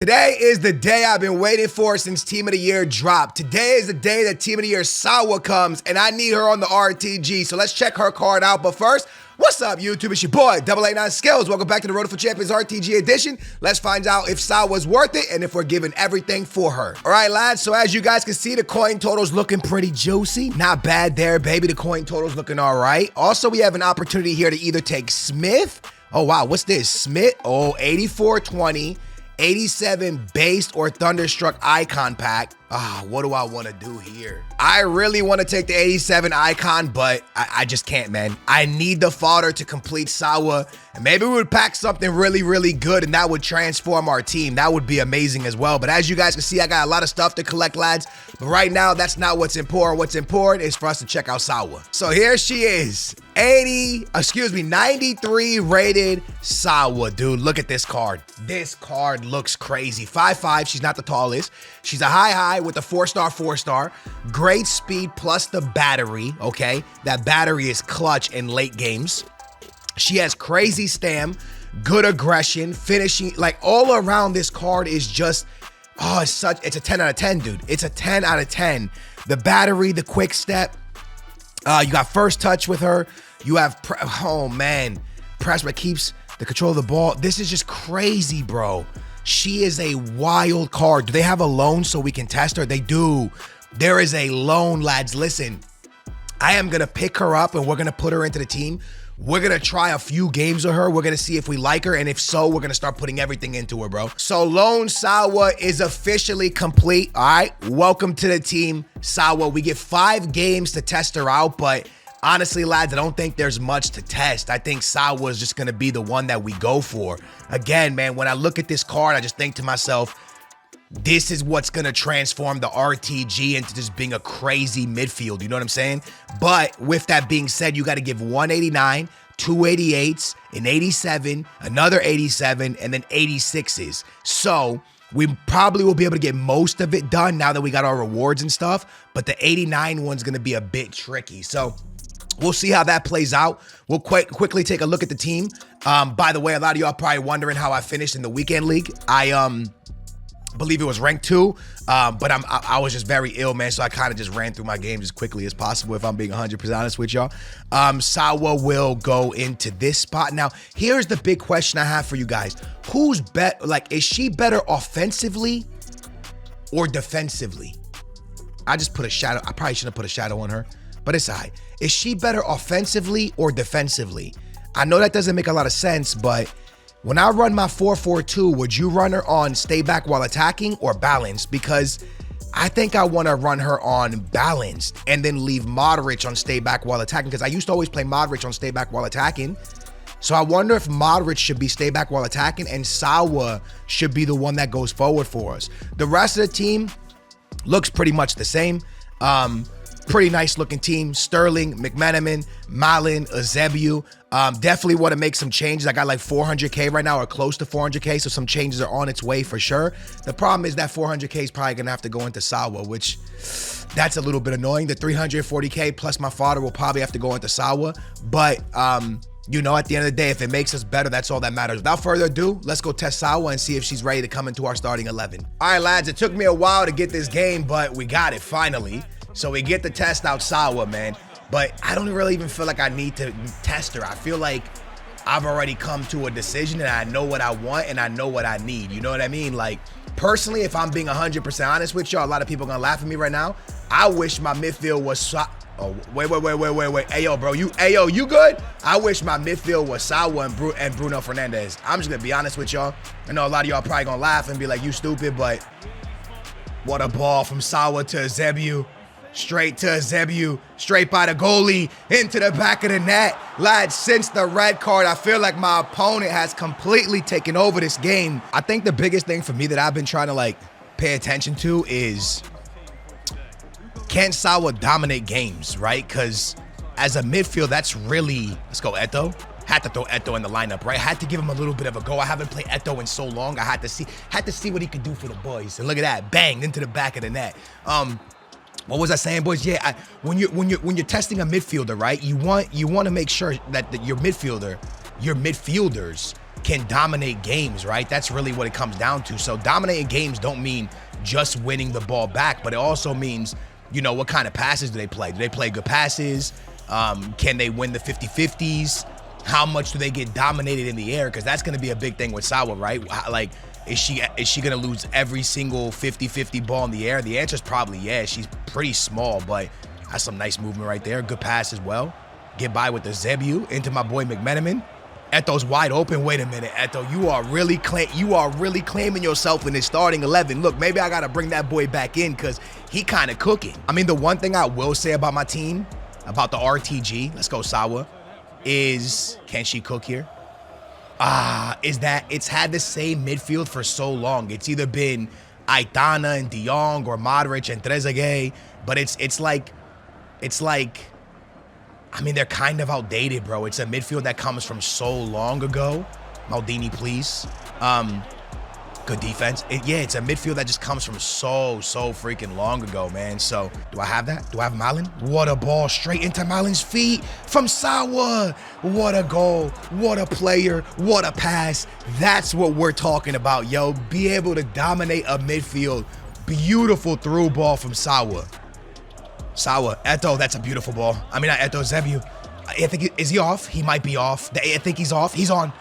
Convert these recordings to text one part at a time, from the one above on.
Today is the day I've been waiting for since Team of the Year dropped. Today is the day that Team of the Year Sawa comes, and I need her on the RTG. So let's check her card out. But first, what's up, YouTube? It's your boy, 889 Skills. Welcome back to the Road for Champions RTG edition. Let's find out if Sawa's worth it and if we're giving everything for her. All right, lads. So as you guys can see, the coin total's looking pretty juicy. Not bad there, baby. The coin total's looking all right. Also, we have an opportunity here to either take Smith. Oh, wow. What's this? Smith. Oh, 8420. 87 based or Thunderstruck icon pack. What do I want to do here? I really want to take the 87 icon, but I just can't, man. I need the fodder to complete Sawa. And maybe we would pack something really, really good and that would transform our team. That would be amazing as well. But as you guys can see, I got a lot of stuff to collect, lads. But right now, that's not what's important. What's important is for us to check out Sawa. So here she is. 93 rated Sawa, dude. Look at this card. This card looks crazy. 5'5", she's not the tallest. She's a high with a 4-star. Great speed plus the battery, okay? That battery is clutch in late games. She has crazy stam, good aggression, finishing, like all around this card is just, it's a 10 out of 10, dude. It's a 10 out of 10. The battery, the quick step, you got first touch with her. You have, press but keeps the control of the ball. This is just crazy, bro. She is a wild card. Do they have a loan so we can test her? They do. There is a loan, lads. Listen, I am going to pick her up and we're going to put her into the team. We're going to try a few games with her. We're going to see if we like her. And if so, we're going to start putting everything into her, bro. So Loan Sawa is officially complete. All right. Welcome to the team, Sawa. We get 5 games to test her out, but honestly, lads, I don't think there's much to test. I think Sawa is just going to be the one that we go for. Again, man, when I look at this card, I just think to myself, this is what's going to transform the RTG into just being a crazy midfield. You know what I'm saying? But with that being said, you got to give 189, 288s, an 87, another 87, and then 86s. So we probably will be able to get most of it done now that we got our rewards and stuff. But the 89 one's going to be a bit tricky. So we'll see how that plays out. We'll quickly take a look at the team. By the way, a lot of y'all probably wondering how I finished in the weekend league. I believe it was rank 2, but I was just very ill, man, so I kind of just ran through my games as quickly as possible, if I'm being 100% honest with y'all. Sawa will go into this spot. Now, here's the big question I have for you guys. Who's better? Like, is she better offensively or defensively? I just put a shadow. I probably shouldn't have put a shadow on her, but it's all right. Is she better offensively or defensively? I know that doesn't make a lot of sense, but when I run my 4-4-2, would you run her on stay back while attacking or balanced? Because I think I want to run her on balanced and then leave Modric on stay back while attacking, because I used to always play Modric on stay back while attacking. So I wonder if Modric should be stay back while attacking and Sawa should be the one that goes forward for us. The rest of the team looks pretty much the same. Pretty nice looking team. Sterling, McManaman, Malin, Eusebio. Definitely want to make some changes. I got like 400K right now, or close to 400K, so some changes are on its way for sure. The problem is that 400K is probably going to have to go into Sawa, which that's a little bit annoying. The 340K plus my father will probably have to go into Sawa. But, you know, at the end of the day, if it makes us better, that's all that matters. Without further ado, let's go test Sawa and see if she's ready to come into our starting 11. All right, lads, it took me a while to get this game, but we got it finally. So we get to test out Sawa, man. But I don't really even feel like I need to test her. I feel like I've already come to a decision and I know what I want and I know what I need. You know what I mean? Like, personally, if I'm being 100% honest with y'all, a lot of people are going to laugh at me right now. I wish my midfield was Oh, wait. Ayo, bro, you good? I wish my midfield was Sawa and Bruno Fernandes. I'm just going to be honest with y'all. I know a lot of y'all probably going to laugh and be like, you stupid, but what a ball from Sawa to Eusebio. Straight to Eusebio, straight by the goalie, into the back of the net. Lads, since the red card, I feel like my opponent has completely taken over this game. I think the biggest thing for me that I've been trying to, like, pay attention to is, can Sawa dominate games, right? Because as a midfield, that's really, let's go Eto. Had to throw Eto in the lineup, right? Had to give him a little bit of a go. I haven't played Eto in so long. I had to see what he could do for the boys. And look at that, bang, into the back of the net. What was I saying, boys? Yeah, when you're testing a midfielder, right? You want to make sure that your midfielders can dominate games, right? That's really what it comes down to. So dominating games don't mean just winning the ball back, but it also means, you know, what kind of passes do they play? Do they play good passes? Can they win the 50-50s? How much do they get dominated in the air? Because that's going to be a big thing with Sawa, right? Like, is she going to lose every single 50-50 ball in the air? The answer is probably yeah. She's pretty small, but that's some nice movement right there. Good pass as well. Get by with the Zebu into my boy McMenamin. Eto's wide open. Wait a minute, Eto, you are really claiming yourself in this starting 11. Look, maybe I gotta bring that boy back in because he kind of cooking. I mean, the one thing I will say about my team, about the RTG, let's go Sawa, is can she cook here? Is that it's had the same midfield for so long. It's either been Aitana and De Jong or Modric and Trezeguet, but it's like. I mean, they're kind of outdated, bro. It's a midfield that comes from so long ago. Maldini, please. Good defense. It's a midfield that just comes from so freaking long ago, man. So, do I have that? Do I have Malin? What a ball straight into Malin's feet from Sawa. What a goal. What a player. What a pass. That's what we're talking about, yo. Be able to dominate a midfield. Beautiful through ball from Sawa. Sawa, Eto, that's a beautiful ball. I mean, not Eto, Zebu. I think, is he off? He might be off. I think he's off. He's on.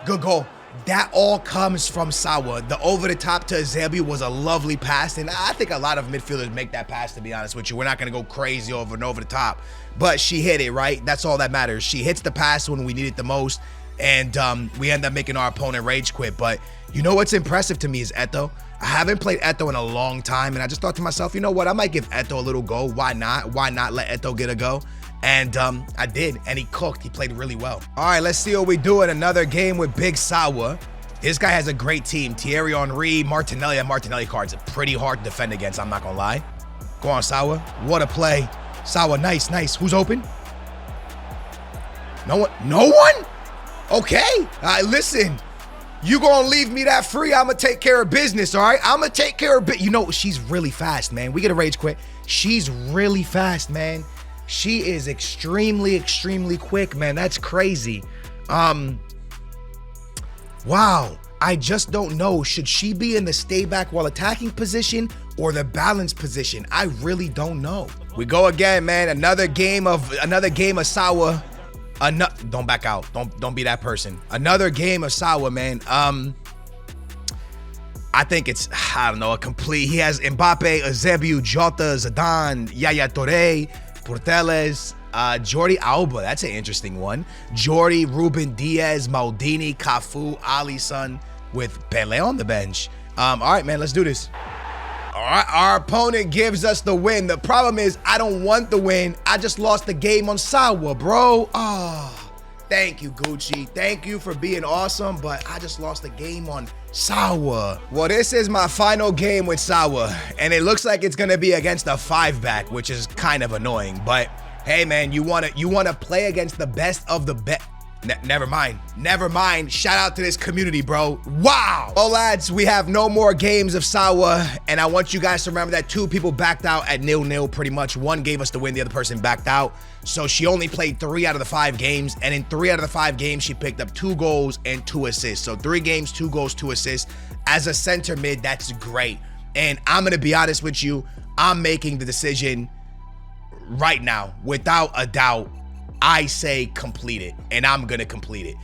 Good goal. That all comes from Sawa. The over the top to Zebu was a lovely pass, and I think a lot of midfielders make that pass, to be honest with you. We're not going to go crazy over and over the top, but she hit it, right? That's all that matters. She hits the pass when we need it the most, and we end up making our opponent rage quit. But you know what's impressive to me is Eto. I haven't played Eto in a long time, and I just thought to myself, you know what? I might give Eto a little go. Why not? Why not let Eto get a go? And I did, and he cooked. He played really well. All right, let's see what we do in another game with Big Sawa. This guy has a great team. Thierry Henry, Martinelli. That Martinelli card's pretty hard to defend against, I'm not gonna lie. Go on, Sawa. What a play. Sawa, nice. Who's open? No one? No one? Okay. Listen. You gonna leave me that free? I'm gonna take care of business, all right? I'm gonna take care of You know, she's really fast, man. We get a rage quit. She's really fast, man. She is extremely quick, man. That's crazy. Wow. I just don't know. Should she be in the stay back while attacking position or the balance position? I really don't know. We go again, man. Another game of Sawa. Don't back out. Don't be that person. Another game of Sawa, man. I think it's, I don't know, a complete. He has Mbappe, Eusebio, Jota, Zidane, Yaya Touré, Porteles, Jordi Alba. That's an interesting one. Jordi, Ruben Diaz, Maldini, Cafu, Alisson with Pele on the bench. All right, man, let's do this. All right, our opponent gives us the win. The problem is I don't want the win. I just lost the game on Sawa, bro. Thank you, Gucci. Thank you for being awesome, but I just lost the game on Sawa. Well, this is my final game with Sawa, and it looks like it's gonna be against a 5-back, which is kind of annoying. But hey, man, you wanna play against the best of the best. Never mind. Shout out to this community, bro. Wow. Oh, lads, we have no more games of Sawa, and I want you guys to remember that 2 people backed out at 0-0 pretty much. 1 gave us the win, the other person backed out. So she only played 3 out of the 5 games, and in 3 out of the 5 games, she picked up 2 goals and 2 assists. So 3 games, 2 goals, 2 assists. As a center mid, that's great. And I'm gonna be honest with you, I'm making the decision right now, without a doubt. I say complete it, and I'm gonna complete it.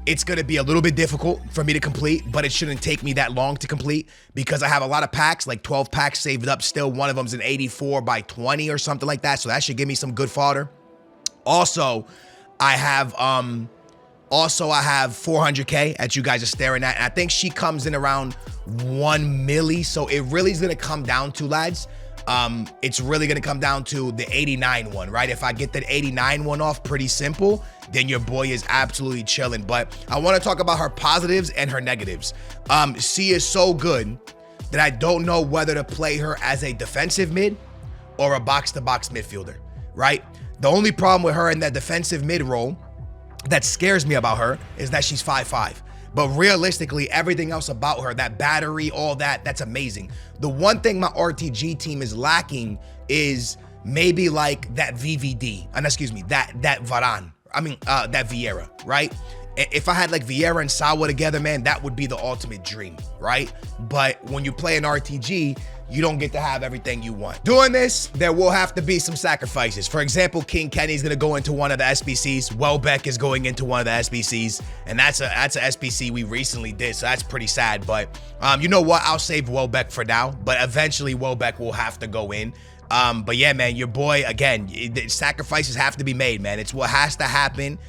It's gonna be a little bit difficult for me to complete, but it shouldn't take me that long to complete because I have a lot of packs, like 12 packs saved up still. One of them's an 84 by 20 or something like that, so that should give me some good fodder. Also, I have 400K that you guys are staring at, and I think she comes in around 1 milli, so it really is gonna come down to, lads, it's really gonna come down to the 89 one, right? If I get that 89 one off pretty simple, then your boy is absolutely chilling. But I want to talk about her positives and her negatives. She is so good that I don't know whether to play her as a defensive mid or a box-to-box midfielder, right? The only problem with her in that defensive mid role that scares me about her is that she's 5'5". But realistically, everything else about her, that battery, all that, that's amazing. The one thing my RTG team is lacking is maybe like that VVD, that Varane. That Vieira, right? If I had like Vieira and Sawa together, man, that would be the ultimate dream, right? But when you play an RTG, you don't get to have everything you want. Doing this, there will have to be some sacrifices. For example, King Kenny's gonna go into one of the SBCs. Welbeck is going into one of the SBCs, and that's a SBC we recently did, so that's pretty sad. But you know what? I'll save Welbeck for now, but eventually Welbeck will have to go in. But yeah, man, your boy, again, sacrifices have to be made, man. It's what has to happen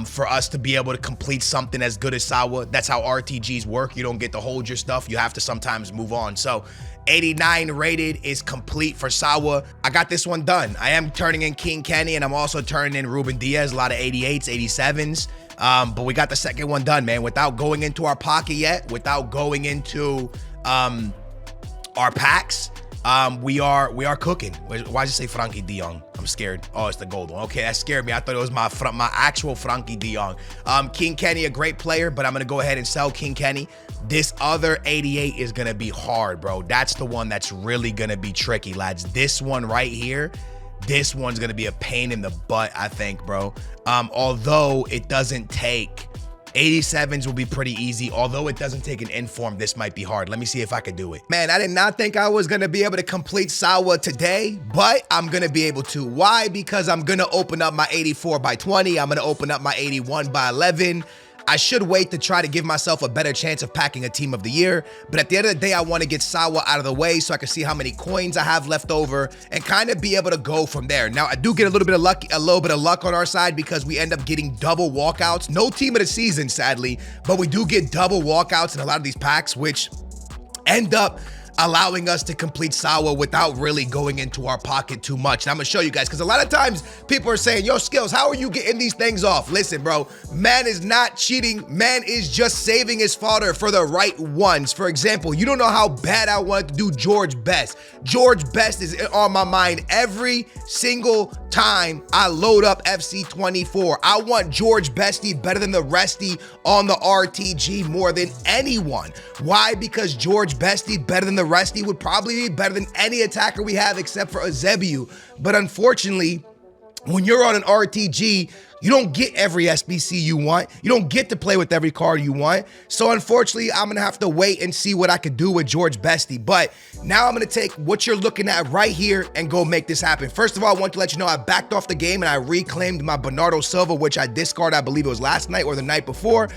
for us to be able to complete something as good as Sawa. That's how RTGs work. You don't get to hold your stuff. You have to sometimes move on. So 89 rated is complete for Sawa. I got this one done. I am turning in King Kenny, and I'm also turning in Ruben Diaz, a lot of 88s, 87s. But we got the second one done, man, without going into our pocket yet, without going into our packs. We are cooking. Why'd you say Frankie de Jong? I'm scared. Oh, it's the gold one. Okay, that scared me. I thought it was my actual Frankie de Jong. King Kenny, a great player, but I'm gonna go ahead and sell King Kenny. This other 88 is gonna be hard, bro. That's the one that's really gonna be tricky, lads. This one right here, this one's gonna be a pain in the butt, I think, bro. Although it doesn't take 87s will be pretty easy. Although it doesn't take an inform, this might be hard. Let me see if I could do it. Man, I did not think I was gonna be able to complete Sawa today, but I'm gonna be able to. Why? Because I'm gonna open up my 84 by 20. I'm gonna open up my 81 by 11. I should wait to try to give myself a better chance of packing a team of the year. But at the end of the day, I want to get Sawa out of the way so I can see how many coins I have left over and kind of be able to go from there. Now, I do get a little bit of luck on our side because we end up getting double walkouts. No team of the season, sadly, but we do get double walkouts in a lot of these packs, which end up allowing us to complete Sawa without really going into our pocket too much. And I'm gonna show you guys, because a lot of times people are saying, yo, Skills, how are you getting these things off? Listen, bro, man is not cheating. Man is just saving his fodder for the right ones. For example, you don't know how bad I want to do George Best. George Best is on my mind every single time I load up FC24. I want George Bestie better than the Resty on the RTG more than anyone. Why? Because George Bestie better than the Resty would probably be better than any attacker we have except for Ezebiu. But unfortunately, when you're on an RTG, you don't get every SBC you want. You don't get to play with every card you want. So unfortunately, I'm gonna have to wait and see what I could do with George Bestie. But now I'm gonna take what you're looking at right here and go make this happen. First of all, I want to let you know I backed off the game and I reclaimed my Bernardo Silva, which I discarded, I believe it was last night or the night before.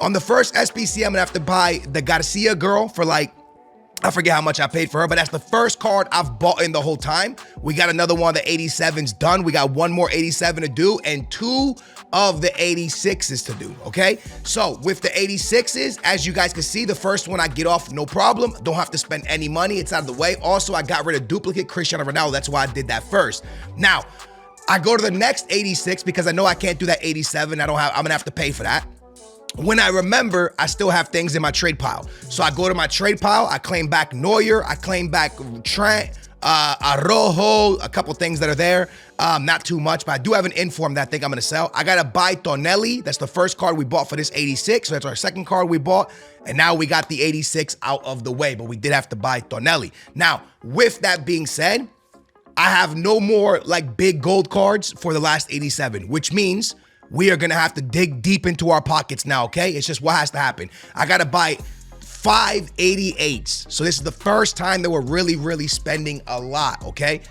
On the first SBC, I'm gonna have to buy the Garcia girl for like, I forget how much I paid for her, but that's the first card I've bought in the whole time. We got another one of the 87s done. We got one more 87 to do and two of the 86s to do, okay? So with the 86s, as you guys can see, the first one I get off, no problem. Don't have to spend any money. It's out of the way. Also, I got rid of duplicate Cristiano Ronaldo. That's why I did that first. Now, I go to the next 86 because I know I can't do that 87. I'm gonna have to pay for that. When I remember, I still have things in my trade pile. So I go to my trade pile, I claim back Neuer, I claim back Trent, Arrojo, a couple things that are there. Not too much, but I do have an inform that I think I'm gonna sell. I gotta buy Tonelli. That's the first card we bought for this 86. So that's our second card we bought. And now we got the 86 out of the way, but we did have to buy Tonelli. Now, with that being said, I have no more like big gold cards for the last 87, which means we are gonna have to dig deep into our pockets now, okay? It's just what has to happen. I gotta buy 5 88s. So this is the first time that we're really spending a lot, okay?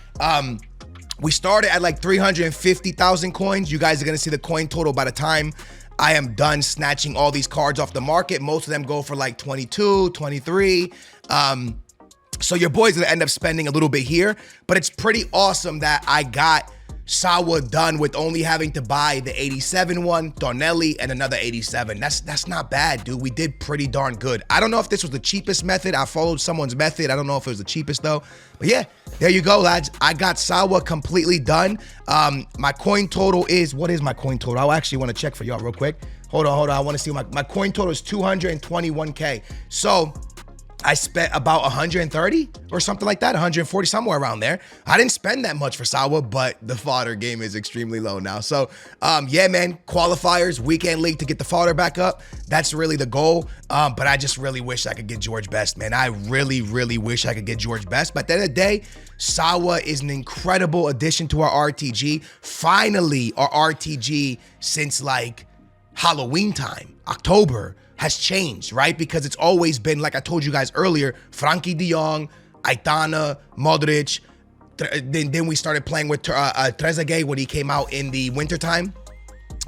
We started at like 350,000 coins. You guys are gonna see the coin total by the time I am done snatching all these cards off the market. Most of them go for like 22, 23. So your boy's gonna end up spending a little bit here, but it's pretty awesome that I got Sawa done with only having to buy the 87 one, Tonelli, and another 87. That's not bad, dude. We did pretty darn good. I don't know if this was the cheapest method. I followed someone's method. I don't know if it was the cheapest though. But yeah, there you go, lads. I got Sawa completely done. My coin total is, what is my coin total? I actually want to check for y'all real quick. Hold on. I want to see my coin total is 221K. So I spent about 130 or something like that, 140, somewhere around there. I didn't spend that much for Sawa, but the fodder game is extremely low now. So yeah, man, qualifiers, weekend league to get the fodder back up. That's really the goal. But I just really wish I could get George Best, man. I really wish I could get George Best. But at the end of the day, Sawa is an incredible addition to our RTG. Finally, our RTG since like, Halloween time, October, has changed, right? Because it's always been, like I told you guys earlier, Frankie de Jong, Aitana, Modric. Then we started playing with Trezeguet when he came out in the wintertime.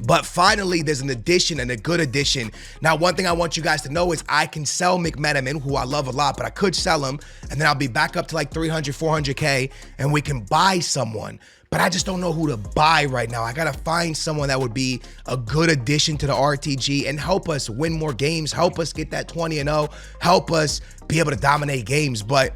But finally, there's an addition, and a good addition. Now, one thing I want you guys to know is I can sell McManaman, who I love a lot, but I could sell him, and then I'll be back up to like 300, 400K, and we can buy someone. But I just don't know who to buy right now. I gotta find someone that would be a good addition to the RTG and help us win more games, help us get that 20-0, help us be able to dominate games. But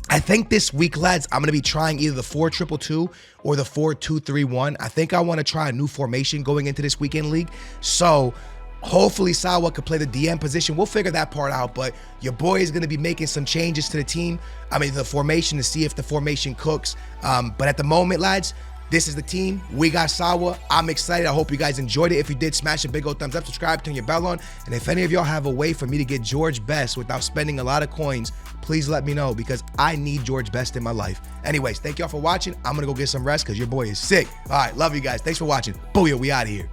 I think this week, lads, I'm going to be trying either the 4-2-2 or the 4-2-3-1. I think I want to try a new formation going into this weekend league. So hopefully Sawa could play the DM position. We'll figure that part out, but your boy is going to be making some changes to the team. I mean, the formation, to see if the formation cooks. But at the moment, lads, this is the team. We got Sawa. I'm excited. I hope you guys enjoyed it. If you did, smash a big old thumbs up, subscribe, turn your bell on. And if any of y'all have a way for me to get George Best without spending a lot of coins, please let me know, because I need George Best in my life. Anyways, thank y'all for watching. I'm going to go get some rest because your boy is sick. All right, love you guys. Thanks for watching. Booyah, we out of here.